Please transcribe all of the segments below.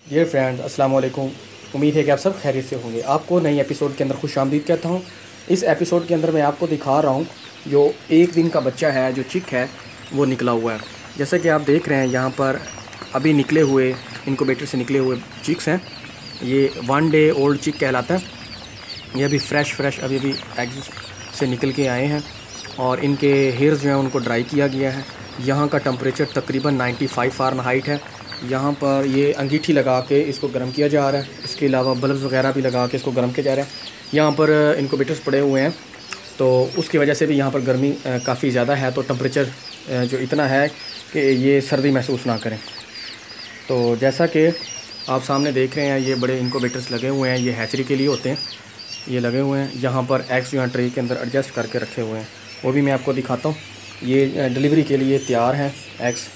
Dear friends, अस्सलाम वालेकुम। उम्मीद है कि आप सब खैरियत से होंगे। आपको नई एपिसोड के अंदर खुशामदीद कहता हूँ। इस एपिसोड के अंदर मैं आपको दिखा रहा हूँ जो एक दिन का बच्चा है, जो चिक है, वो निकला हुआ है। जैसे कि आप देख रहे हैं यहाँ पर अभी निकले हुए इनक्यूबेटर से निकले हुए चिक्स हैं। ये 1 डे ओल्ड चिक कहलाता है। ये अभी फ्रेश अभी एग्स से निकल के आए हैं और इनके हेयर्स जो हैं उनको ड्राई किया गया है। यहाँ का टेम्परेचर तकरीबन 95 फ़ारेनहाइट है। यहाँ पर ये अंगीठी लगा के इसको गर्म किया जा रहा है। इसके अलावा बल्ब वगैरह भी लगा के इसको गर्म किया जा रहा है। यहाँ पर इनक्यूबेटर्स पड़े हुए हैं तो उसकी वजह से भी यहाँ पर गर्मी काफ़ी ज़्यादा है, तो टेम्परेचर जो इतना है कि ये सर्दी महसूस ना करें। तो जैसा कि आप सामने देख रहे हैं, ये बड़े इनक्यूबेटर्स लगे हुए हैं। ये हैचरी के लिए होते हैं, ये लगे हुए हैं। यहाँ पर एग्स जो हैं ट्रे के अंदर एडजस्ट करके रखे हुए हैं, वो भी मैं आपको दिखाता हूँ। ये डिलीवरी के लिए तैयार हैं एग्स।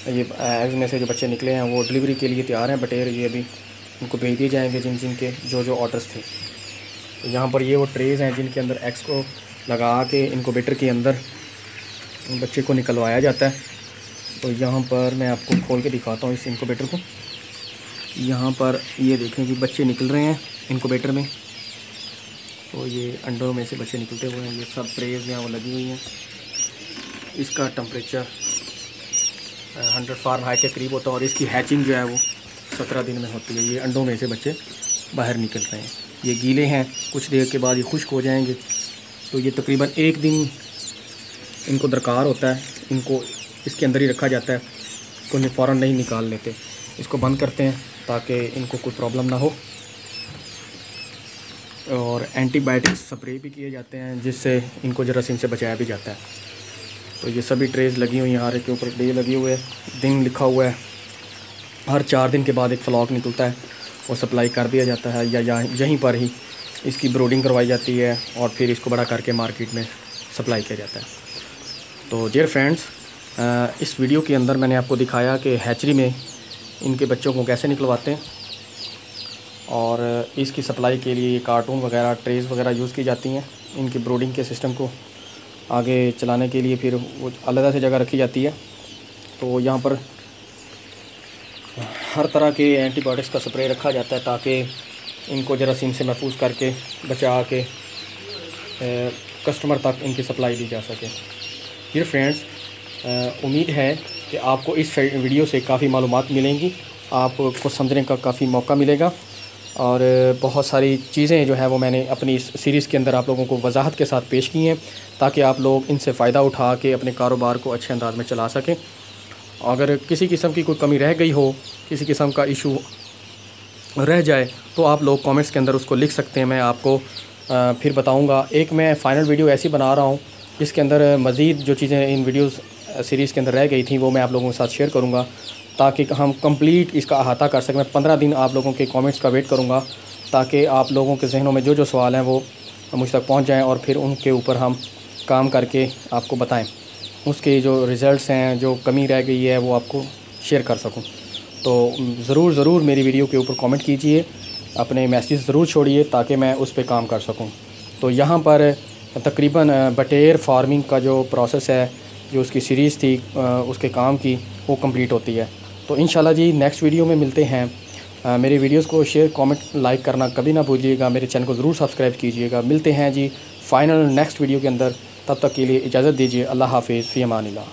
ये एग्स में से जो बच्चे निकले हैं वो डिलीवरी के लिए तैयार हैं। बटेर ये अभी उनको भेज दिए जाएंगे जिनके जो ऑर्डर्स थे। तो यहाँ पर ये वो ट्रेज़ हैं जिनके अंदर एग्स को लगा के इनक्यूबेटर के अंदर बच्चे को निकलवाया जाता है। तो यहाँ पर मैं आपको खोल के दिखाता हूँ इस इनक्यूबेटर को। यहाँ पर ये देखें जी, बच्चे निकल रहे हैं इनक्यूबेटर में। तो ये अंडों में से बच्चे निकलते हुए हैं। ये सब ट्रेज़ हैं वो लगी हुई हैं। इसका टेम्परेचर 100 फ़ारेनहाइट के करीब होता है और इसकी हैचिंग जो है वो 17 दिन में होती है। ये अंडों में से बच्चे बाहर निकल रहे हैं। ये गीले हैं, कुछ देर के बाद ये खुश्क हो जाएंगे। तो ये तकरीबन 1 दिन इनको दरकार होता है। इनको इसके अंदर ही रखा जाता है, इसको फ़ौरन नहीं निकाल लेते। इसको बंद करते हैं ताकि इनको कोई प्रॉब्लम ना हो। और एंटीबायोटिक स्प्रे भी किए जाते हैं जिससे इनको जरासीम से बचाया भी जाता है। तो ये सभी ट्रेज़ लगी हुई हैं, हर एक के ऊपर डे लगी हुए है, दिन लिखा हुआ है। हर 4 दिन के बाद एक फ्लॉक निकलता है, वो सप्लाई कर दिया जाता है या यहीं पर ही इसकी ब्रोडिंग करवाई जाती है और फिर इसको बड़ा करके मार्केट में सप्लाई किया जाता है। तो डियर फ्रेंड्स, इस वीडियो के अंदर मैंने आपको दिखाया कि हैचरी में इनके बच्चों को कैसे निकलवाते हैं और इसकी सप्लाई के लिए कार्टून वगैरह, ट्रेज़ वगैरह यूज़ की जाती हैं। इनकी ब्रोडिंग के सिस्टम को आगे चलाने के लिए फिर वो अलग से जगह रखी जाती है। तो यहाँ पर हर तरह के एंटीबायोटिक्स का स्प्रे रखा जाता है ताकि इनको जरासीम से महफूज करके बचा के कस्टमर तक इनकी सप्लाई दी जा सके। डियर फ्रेंड्स, उम्मीद है कि आपको इस वीडियो से काफ़ी मालूमात मिलेंगी, आपको समझने का काफ़ी मौका मिलेगा और बहुत सारी चीज़ें जो है वो मैंने अपनी इस सीरीज़ के अंदर आप लोगों को वजाहत के साथ पेश की हैं ताकि आप लोग इनसे फ़ायदा उठा के अपने कारोबार को अच्छे अंदाज में चला सकें। अगर किसी किस्म की कोई कमी रह गई हो, किसी किस्म का इशू रह जाए, तो आप लोग कमेंट्स के अंदर उसको लिख सकते हैं। मैं आपको फिर बताऊंगा। एक मैं फ़ाइनल वीडियो ऐसी बना रहा हूं जिसके अंदर मज़ीद जो चीज़ें इन वीडियोस सीरीज़ के अंदर रह गई थी वो मैं आप लोगों के साथ शेयर करूंगा ताकि हम कंप्लीट इसका अहाता कर सकें। मैं 15 दिन आप लोगों के कमेंट्स का वेट करूंगा ताकि आप लोगों के जहनों में जो सवाल हैं वो मुझ तक पहुंच जाएं और फिर उनके ऊपर हम काम करके आपको बताएं। उसके जो रिज़ल्ट्स हैं, जो कमी रह गई है, वो आपको शेयर कर सकूं। तो ज़रूर मेरी वीडियो के ऊपर कमेंट कीजिए, अपने मैसेज ज़रूर छोड़िए ताकि मैं उस पर काम कर सकूं। तो यहाँ पर तकरीबन बटेर फार्मिंग का जो प्रोसेस है, जो उसकी सीरीज़ थी उसके काम की, वो कंप्लीट होती है। तो इंशाल्लाह जी नेक्स्ट वीडियो में मिलते हैं। मेरे वीडियोस को शेयर, कमेंट, लाइक करना कभी ना भूलिएगा। मेरे चैनल को ज़रूर सब्सक्राइब कीजिएगा। मिलते हैं जी फाइनल नेक्स्ट वीडियो के अंदर। तब तक के लिए इजाज़त दीजिए। अल्लाह हाफ़िज़, फ़ी अमानिल्लाह।